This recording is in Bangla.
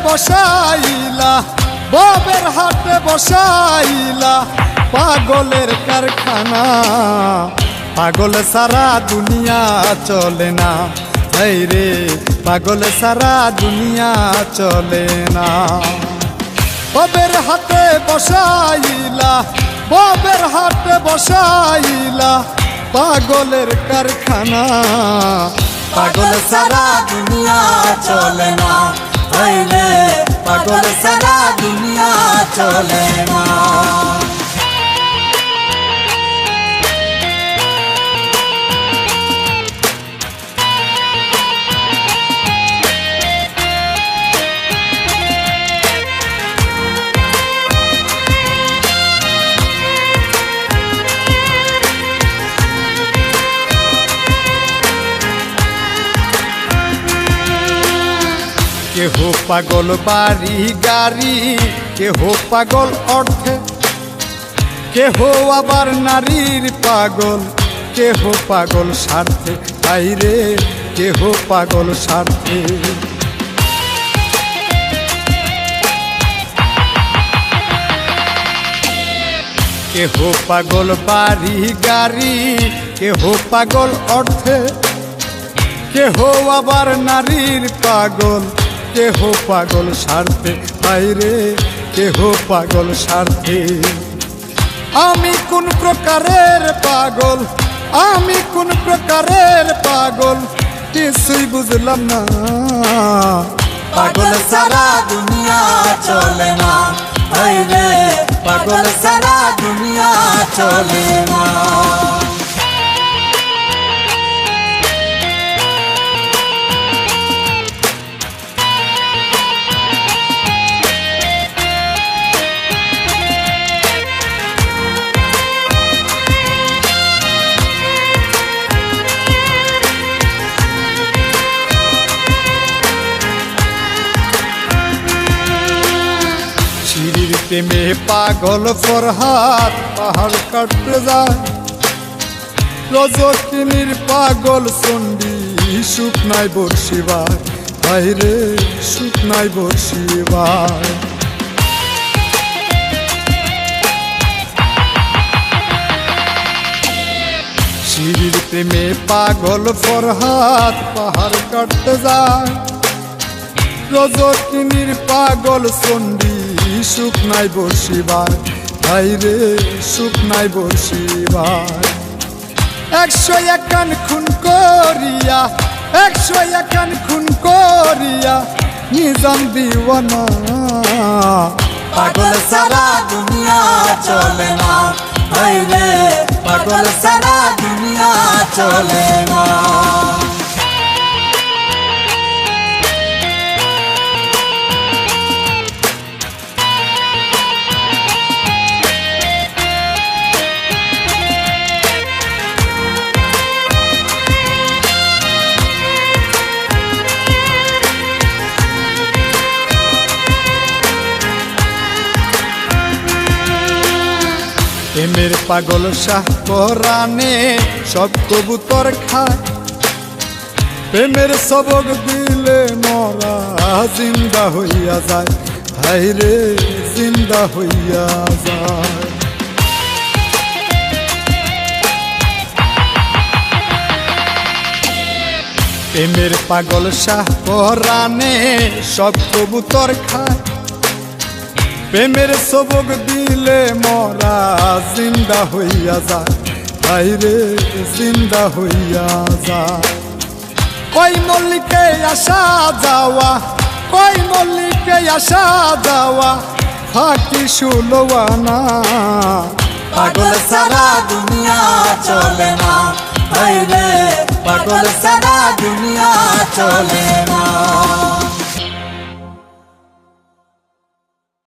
বসাইলা, ববের হাটে বসাইলা পাগলের কারখানা। পাগল সারা দুনিয়া চলে না, এই রে পাগল সারা দুনিয়া চলে না। ববের হাটে বসাইলা, ববের হাটে বসাইলা পাগলের কারখানা। পাগল সারা দুনিয়া চলে না, এই রে পাগল সারা দুনিয়া চলে না। কেহ পাগল বাড়ি গাড়ি, কেহ পাগল অর্থে, কেহ আবার নারীর পাগল, কেহ পাগল স্বার্থে, আইরে কেহ পাগল স্বার্থে। কেহ পাগল বাড়ি গাড়ি, কেহ পাগল অর্থে, কেহ আবার নারীর পাগল, কেহ পাগল স্বার্থে, আইরে কেহ পাগল স্বার্থে। আমি কোন প্রকারের পাগল, আমি কোন প্রকারের পাগল কিছুই বুঝলাম না। পাগল সারা দুনিয়া চলে না, এই রে পাগল সারা দুনিয়া চলে না। প্রেমে পাগল ফরহাদ পাহাড় কাটতে যায়, রজকিনীর পাগল চণ্ডী শুকনায় বর্ষিবার, হায়রে শুকনায় বর্ষিবার। শিরির প্রেমে পাগল ফরহাদ পাহাড় কাটতে যায়, রজকিনীর পাগল চণ্ডী শুকনায় বর্ষিবার, হায়রে শুকনায় বর্ষিবার। 101 খুন করিয়া, 101 খুন করিয়া নিজাম দিওয়ানা। পাগল সারা দুনিয়া চলে না, এই রে পাগল সারা দুনিয়া চলে না। প্রেমের পাগল শাহ পরাণে সব কবুতর খায়, প্রেমের সবক দিলে মরা জিন্দা হইয়া যায়, হায়রে জিন্দা হইয়া যায়। প্রেমের পাগল শাহ পরাণে সব কবুতর খায়, প্রেমের সবক দিলে মরা জিন্দা হইয়া যায়, হায়রে জিন্দা হইয়া যায়। কই মল্লিকে আসা যাওয়া, কই মল্লিকে আসা যাওয়া ফাঁকি সুলওয়ানা। পাগল সারা দুনিয়া চলে না, এই রে পাগল সারা দুনিয়া চলে না।